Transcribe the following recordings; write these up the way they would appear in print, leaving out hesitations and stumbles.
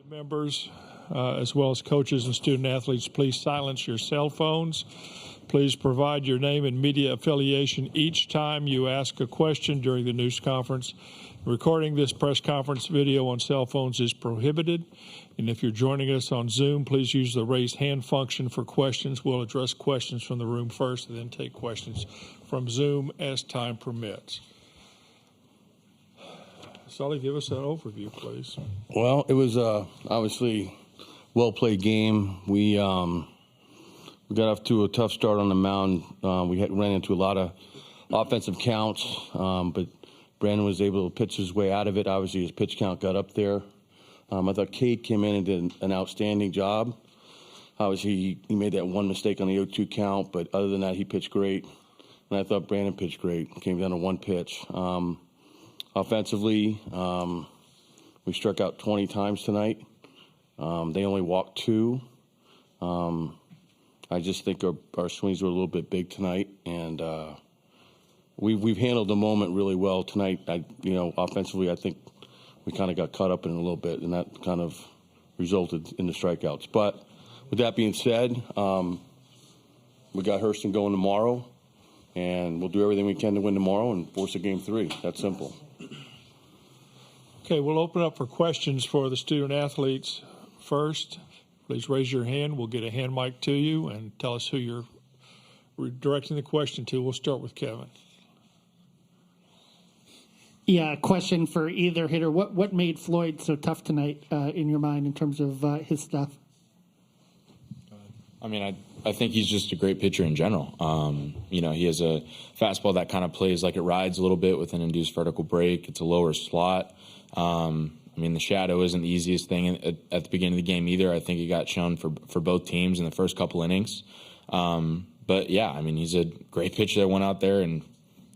Members, as well as coaches and student athletes, please silence your cell phones. Please provide your name and media affiliation each time you ask a question during the news conference. Recording this press conference video on cell phones is prohibited. And if you're joining us on Zoom, please use the raise hand function for questions. We'll address questions from the room first and then take questions from Zoom as time permits. Sully, give us an overview, please. Well, it was obviously well-played game. We got off to a tough start on the mound. We ran into a lot of offensive counts, but Brandon was able to pitch his way out of it. Obviously, his pitch count got up there. I thought Cade came in and did an outstanding job. Obviously, he made that one mistake on the 0-2 count, but other than that, he pitched great. And I thought Brandon pitched great. Came down to one pitch. Offensively, we struck out 20 times tonight. They only walked 2. I just think our swings were a little bit big tonight, and we've handled the moment really well tonight. Offensively, I think we kind of got caught up in it a little bit, and that kind of resulted in the strikeouts. But with that being said, we got Hurston going tomorrow, and we'll do everything we can to win tomorrow and force a game 3. That's simple. Okay, we'll open up for questions for the student athletes first. Please raise your hand. We'll get a hand mic to you and tell us who you're directing the question to. We'll start with Kevin. Yeah, question for either hitter. What made Floyd so tough tonight in your mind in terms of his stuff? I mean, I think he's just a great pitcher in general. He has a fastball that kind of plays like it rides a little bit with an induced vertical break. It's a lower slot. The shadow isn't the easiest thing at the beginning of the game either. I think it got shown for both teams in the first couple innings. He's a great pitcher that went out there and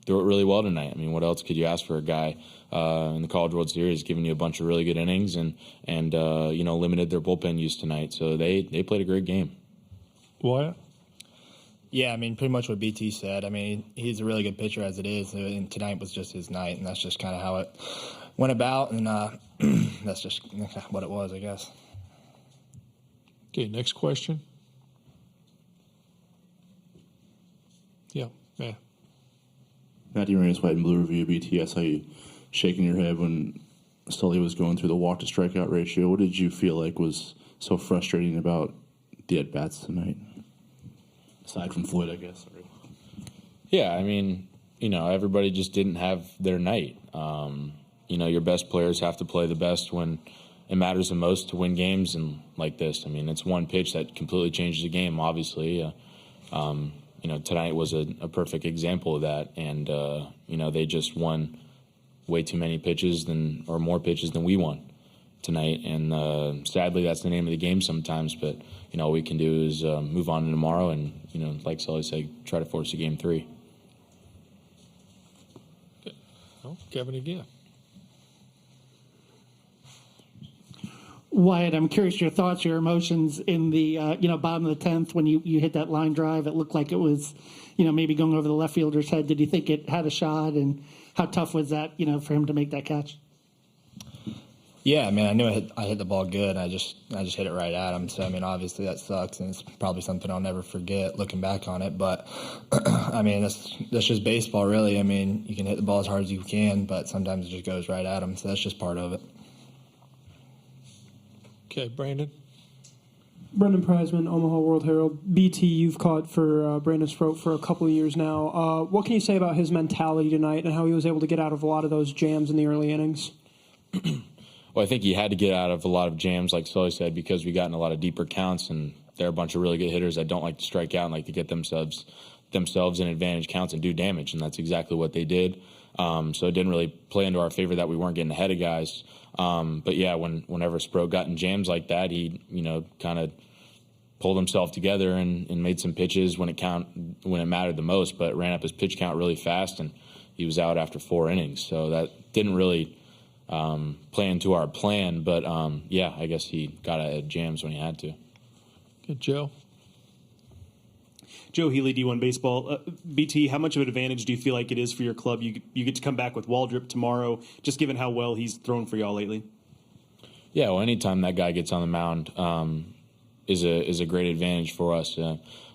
threw it really well tonight. I mean, what else could you ask for a guy in the College World Series giving you a bunch of really good innings and limited their bullpen use tonight. So they played a great game. Wyatt? Yeah, pretty much what BT said. He's a really good pitcher as it is, and tonight was just his night, and that's just kind of how it went about, and that's just what it was, I guess. Okay, next question. Yeah. Matthew Raines, White and Blue Review, BT. I saw you shaking your head when Sully was going through the walk-to-strikeout ratio. What did you feel like was so frustrating about the at-bats tonight? Aside from Floyd, I guess. Sorry. Yeah, everybody just didn't have their night. Your best players have to play the best when it matters the most to win games and like this. It's one pitch that completely changes the game, obviously. Tonight was a perfect example of that. And, they just won way too many pitches more pitches than we won tonight. And sadly, that's the name of the game sometimes. But, all we can do is move on to tomorrow and, like Sully said, try to force a game 3. Okay. Well, Kevin again. Wyatt, I'm curious your thoughts, your emotions in the bottom of the 10th when you hit that line drive. It looked like it was, maybe going over the left fielder's head. Did you think it had a shot, and how tough was that, for him to make that catch? Yeah, I knew I hit the ball good. I just hit it right at him. So obviously that sucks, and it's probably something I'll never forget looking back on it. But that's just baseball, really. You can hit the ball as hard as you can, but sometimes it just goes right at him. So that's just part of it. Okay, Brandon. Brendan Prizeman, Omaha World Herald. BT, you've caught for Brandon Sproat for a couple of years now. What can you say about his mentality tonight and how he was able to get out of a lot of those jams in the early innings? Well, I think he had to get out of a lot of jams, like Sully said, because we got in a lot of deeper counts, and there are a bunch of really good hitters that don't like to strike out and like to get themselves in advantage counts and do damage, and that's exactly what they did. So it didn't really play into our favor that we weren't getting ahead of guys. But yeah, whenever Sproat got in jams like that, he kind of pulled himself together and made some pitches when it mattered the most, but ran up his pitch count really fast, and he was out after 4 innings. So that didn't really play into our plan, but I guess he got out of jams when he had to. Good, Joe. Joe Healy, D1 Baseball. BT, how much of an advantage do you feel like it is for your club? You get to come back with Waldrop tomorrow, just given how well he's thrown for y'all lately. Yeah, well, anytime that guy gets on the mound is a great advantage for us.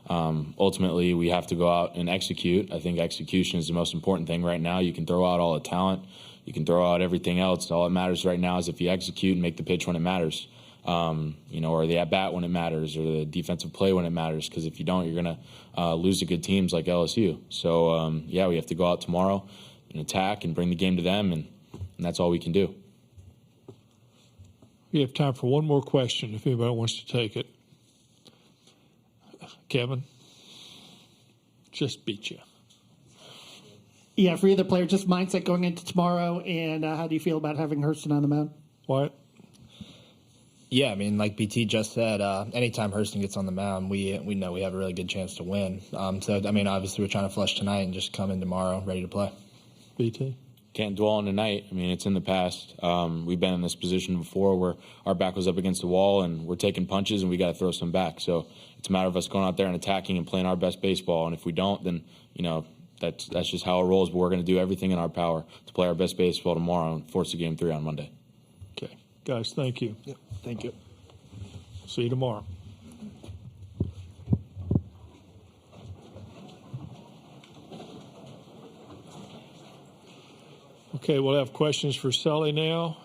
Ultimately, we have to go out and execute. I think execution is the most important thing right now. You can throw out all the talent. You can throw out everything else. All that matters right now is if you execute and make the pitch when it matters, or the at-bat when it matters, or the defensive play when it matters, because if you don't, you're going to lose to good teams like LSU. So, we have to go out tomorrow and attack and bring the game to them, and that's all we can do. We have time for one more question if anybody wants to take it. Kevin, just beat you. Yeah, for either player, just mindset going into tomorrow, and how do you feel about having Hurston on the mound? Wyatt? Yeah, I mean, like BT just said, anytime Hurston gets on the mound, we know we have a really good chance to win. So, I mean, obviously we're trying to flush tonight and just come in tomorrow ready to play. BT? Can't dwell on tonight. I mean, it's in the past. We've been in this position before where our back was up against the wall and we're taking punches and we got to throw some back. So it's a matter of us going out there and attacking and playing our best baseball. And if we don't, then, that's just how it rolls. But we're going to do everything in our power to play our best baseball tomorrow and force a game 3 on Monday. Okay. Guys, thank you. Yep, thank you. See you tomorrow. Okay, we'll have questions for Sully now.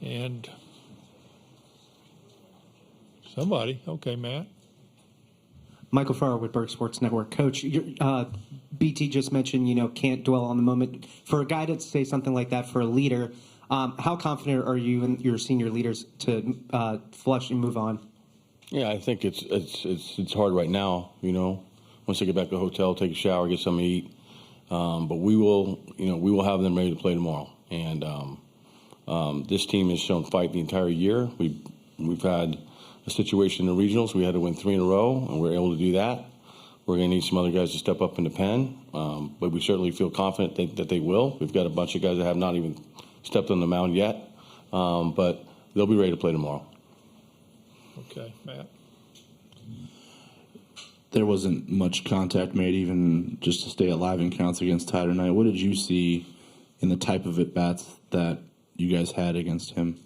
And somebody. Okay, Matt. Michael Farrar with Berg Sports Network. Coach, BT just mentioned, can't dwell on the moment. For a guy to say something like that for a leader, how confident are you and your senior leaders to flush and move on? Yeah, I think it's hard right now, Once they get back to the hotel, take a shower, get something to eat. But we will have them ready to play tomorrow. And this team has shown fight the entire year. We've had a situation in the regionals. We had to win 3 in a row, and we're able to do that. We're going to need some other guys to step up in the pen, but we certainly feel confident that they will. We've got a bunch of guys that have not even stepped on the mound yet, but they'll be ready to play tomorrow. Okay, Matt. There wasn't much contact made, even just to stay alive in counts against Ty tonight. What did you see in the type of at-bats that you guys had against him?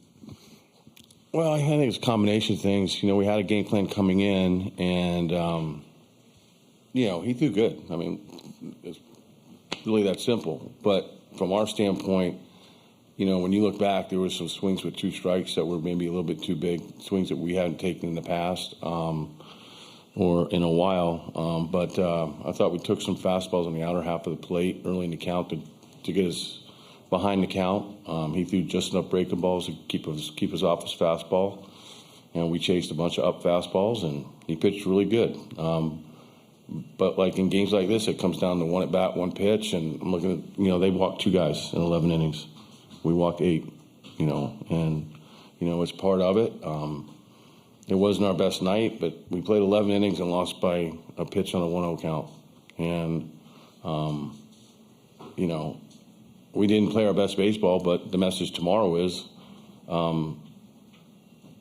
Well, I think it's a combination of things. We had a game plan coming in, and, he threw good. I mean, it's really that simple. But from our standpoint, when you look back, there were some swings with 2 strikes that were maybe a little bit too big, swings that we hadn't taken in the past. Or in a while, but I thought we took some fastballs on the outer half of the plate early in the count to get us behind the count. He threw just enough breaking balls to keep us off his fastball, and we chased a bunch of up fastballs, and he pitched really good. But like in games like this, it comes down to 1 at bat, 1 pitch, and I'm looking at they walked 2 guys in 11 innings. We walked 8, and it's part of it. It wasn't our best night, but we played 11 innings and lost by a pitch on a 1-0 count. And, we didn't play our best baseball, but the message tomorrow is,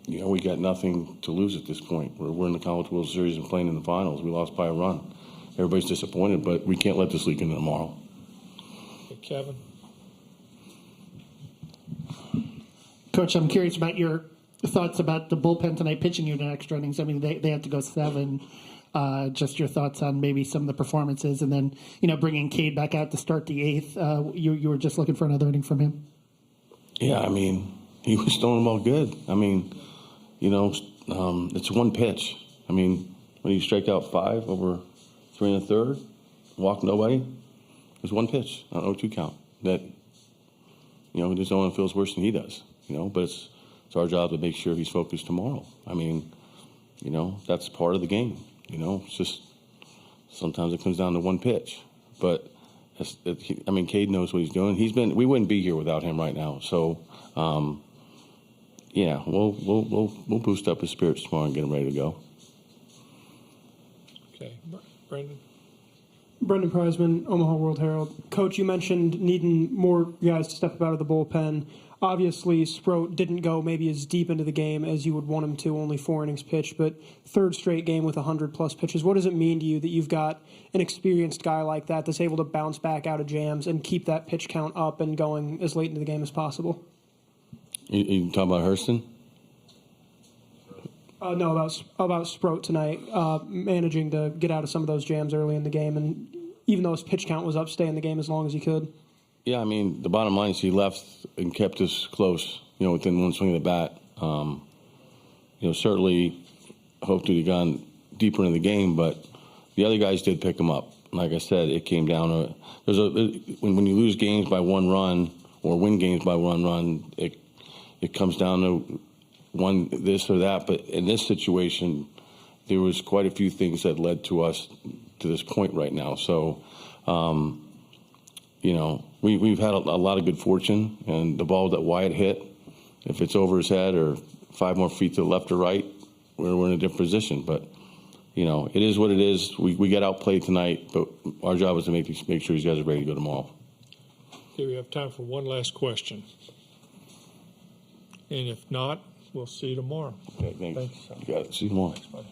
we got nothing to lose at this point. We're in the College World Series and playing in the finals. We lost by a run. Everybody's disappointed, but we can't let this leak into tomorrow. Okay, Kevin. Coach, I'm curious about your thoughts about the bullpen tonight pitching you in extra innings. I mean, they had to go 7. Just your thoughts on maybe some of the performances, and then bringing Cade back out to start the 8th. You were just looking for another inning from him. Yeah, I mean, he was throwing them all good. I mean, it's 1 pitch. I mean, when you strike out 5 over 3 1/3, walk nobody, it's 1 pitch on 0-2 count. That there's no one feels worse than he does. But it's our job to make sure he's focused tomorrow. I mean, that's part of the game. It's just sometimes it comes down to 1 pitch. But Cade knows what he's doing. We wouldn't be here without him right now. So, we'll boost up his spirits tomorrow and get him ready to go. Okay, Brendan. Brendan Preisman, Omaha World Herald. Coach, you mentioned needing more guys to step up out of the bullpen. Obviously, Sproat didn't go maybe as deep into the game as you would want him to, only 4 innings pitched, but 3rd straight game with 100-plus pitches. What does it mean to you that you've got an experienced guy like that that's able to bounce back out of jams and keep that pitch count up and going as late into the game as possible? You talking about Hurston? No, about Sproat tonight, managing to get out of some of those jams early in the game, and even though his pitch count was up, stay in the game as long as he could. Yeah, I mean, the bottom line is he left and kept us close, within one swing of the bat. Certainly hoped to have gone deeper in the game, but the other guys did pick him up. Like I said, it came down to when you lose games by 1 run or win games by 1 run, it comes down to one this or that. But in this situation, there was quite a few things that led to us to this point right now. So, we've had a lot of good fortune, and the ball that Wyatt hit, if it's over his head or 5 more feet to the left or right, we're in a different position. But it is what it is. We got outplayed tonight, but our job is to make sure these guys are ready to go tomorrow. Okay, we have time for one last question. And if not, we'll see you tomorrow. Okay, thanks. Thanks. You got it. See you tomorrow. Thanks, buddy.